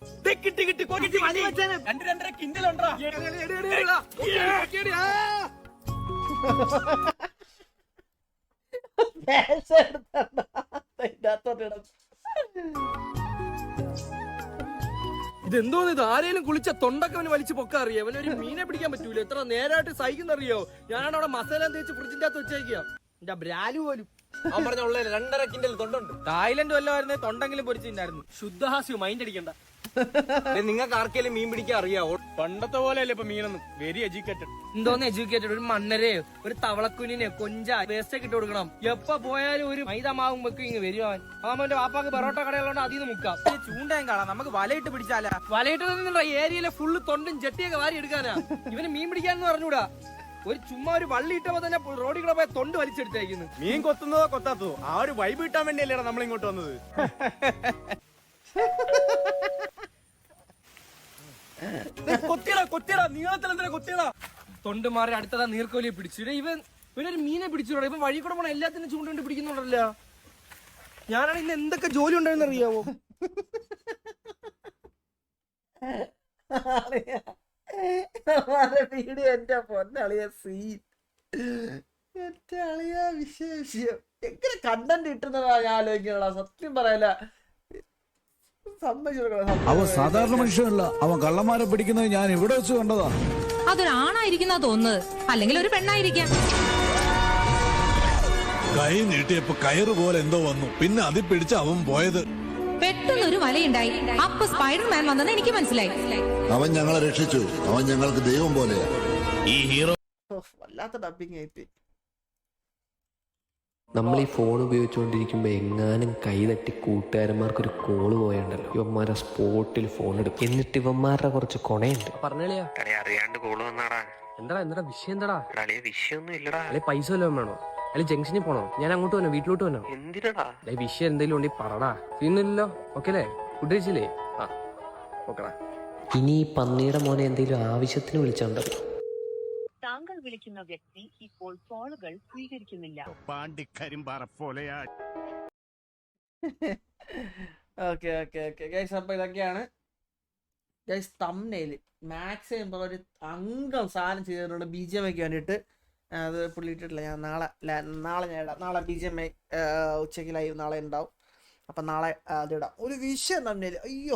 ഇതെന്തോന്ന് ഇത്? ആരേലും കുളിച്ച തൊണ്ടൊക്കെ അവന് വലിച്ചു പൊക്കറിയോ? അവനൊരു മീനെ പിടിക്കാൻ പറ്റൂല. എത്ര നേരായിട്ട് സഹിക്കുന്നറിയോ? ഞാനവിടെ മസാല തേച്ച് ഫ്രിഡ്ജിന്റെ അകത്ത് വെച്ചേക്കാം. എന്റെ ബ്രാലു പോലും അവൻ പറഞ്ഞ 2.5 കിൻഡൽ തൊണ്ടുണ്ട്. തായ്ലൻഡ് വല്ലമായിരുന്നേ തൊണ്ടെങ്കിലും പൊരിച്ചിട്ടുണ്ടായിരുന്നു. ശുദ്ധഹാസ്യം, മൈൻഡ് അടിക്കണ്ട. നിങ്ങൾക്ക് ആർക്കെങ്കിലും മീൻ പിടിക്കാൻ അറിയാവോ? പണ്ടത്തെ പോലെയല്ലേ ഇപ്പൊ മീനൊന്നും. Very educated. എന്തോന്ന് എഡ്യൂക്കേറ്റഡ്? ഒരു മണ്ണരയോ ഒരു തവളക്കുഞ്ഞിനെ കൊഞ്ച വേസ്റ്റ് ഒക്കെ ഇട്ട് കൊടുക്കണം. എപ്പോ പോയാലും ഒരു മൈദമാവും വെക്കും ഇങ്ങ് വരുവാൻ. അവന്റെ വാപ്പാക്ക് പൊറോട്ട കടകളുണ്ട്, അതിൽ നിന്ന് മുക്കാം. ചൂണ്ടയും കാണാം. നമുക്ക് വലയിട്ട് പിടിച്ചാലാ. വലയിട്ട് നിന്നുള്ള ഏരിയയിലെ ഫുള്ള് തൊണ്ടും ചെട്ടിയൊക്കെ വാരി എടുക്കാനാ. ഇവന് മീൻ പിടിക്കാന്ന് പറഞ്ഞൂടാ. ഒരു ചുമ്മാ ഒരു വള്ളി ഇട്ടപ്പോ തന്നെ റോഡിൽ കൂടെ പോയ തൊണ്ട് വലിച്ചെടുത്തേക്കുന്നു. മീൻ കൊത്തുന്നതോ കൊത്താത്തതോ ആ ഒരു വൈബ് കിട്ടാൻ വേണ്ടിയല്ലേടാ നമ്മൾ ഇങ്ങോട്ട് വന്നത്. കൊത്തിയടാ നീളത്തിൽ എന്തിനാ കൊത്തിയടാ. തൊണ്ട് മാറി അടുത്തതാ നീർക്കോലിയെ പിടിച്ചു. ഇവനൊരു മീനെ പിടിച്ചു. ഇവൻ വഴി കൂടെ പോണ എല്ലാത്തിനും ചൂണ്ടുകൊണ്ട് പിടിക്കുന്നുണ്ടല്ലോ. ഞാനാണ് ഇന്ന് എന്തൊക്കെ ജോലി ഉണ്ടായെന്ന് അറിയാവോ? വീഡിയോ എന്റെ പൊന്നളിയ സീൻ, എന്റെ അളിയ വിശേഷം എങ്ങനെ കണ്ടന്റ് കിട്ടുന്നതാ ഞാൻ ആലോചിക്കണ. സത്യം പറയല, അവൻ സാധാരണ മനുഷ്യനല്ല, അവൻ കള്ളന്മാരെ പിടിക്കുന്നത് ഞാൻ ഇവിടെ വെച്ച് കണ്ടതാ. അതൊരാണായിരിക്കുന്ന തോന്നുന്നത്, അല്ലെങ്കിൽ ഒരു പെണ്ണായിരിക്കാം. കൈ നീട്ടിയപ്പോ കയറ് പോലെ എന്തോ വന്നു, പിന്നെ അതിൽ പിടിച്ച് അവൻ പോയത്. പെട്ടെന്നൊരു വലയുണ്ടായി. അപ്പൊ സ്പൈഡർമാൻ വന്നെന്ന് എനിക്ക് മനസ്സിലായി. അവൻ ഞങ്ങളെ രക്ഷിച്ചു, അവൻ ഞങ്ങൾക്ക് ദൈവം പോലെയാ. ഈ ഹീറോ വല്ലാത്ത ഡബിങ് ആയിട്ട്. നമ്മൾ ഈ ഫോൺ ഉപയോഗിച്ചുകൊണ്ടിരിക്കുമ്പോൾ എങ്ങാനും കൈ തട്ടി കൂട്ടുകാരന്മാർക്കൊരു കോള് പോയുണ്ടല്ലോ, ഇവന്മാരെ സ്പോട്ടിൽ ഫോൺ എടുക്കും. എന്നിട്ട് ഇവന്മാരുടെ കുറച്ച് കൊണയുണ്ട്. പറഞ്ഞാ അറിയാണ്ട് കോള് വന്നാടാ. എന്താടാ വിഷയം? എന്താടാ വിഷയൊന്നും ഇല്ലടാ. അല്ലെ പൈസ വല്ലതും വേണോ? അല്ലെ ജംഗ്ഷനിൽ പോണോ? ഞാൻ അങ്ങോട്ട് വന്നോ, വീട്ടിലോട്ട് വന്നോ? എന്തിനാടാ വിഷയം? എന്തെങ്കിലും ഉണ്ടെങ്കിൽ പറടാ. പിന്നില്ലല്ലോ. ഓക്കെ അല്ലേ? ഫുഡ് കഴിച്ചില്ലേ? ആ ഓക്കെടാ. ഇനി ഈ പന്നിയുടെ മോനെ എന്തെങ്കിലും ആവശ്യത്തിന് വിളിച്ചാണ്ടല്ലോ. താങ്കൾ വിളിക്കുന്ന വ്യക്തി ഇപ്പോൾ കോളുകൾ സ്വീകരിക്കുന്നില്ല. ഓക്കെ ഗൈസ്, അപ്പൊ ഇതൊക്കെയാണ് ഗൈസ് തംബ്നെയിൽ. മാക്സ് ചെയ്യുമ്പോൾ ഒരു അംഗം സാധനം ചെയ്തിട്ടുണ്ട് BGMI വേണ്ടിയിട്ട്. അത് പുള്ളി ഇട്ടിട്ടില്ല. ഞാൻ നാളെ BGMI ഉച്ചയ്ക്ക് ലൈവ് നാളെ ഉണ്ടാവും. അപ്പം നാളെ അതിടാം. ഒരു വിഷയം തംബ്നെയിൽ. അയ്യോ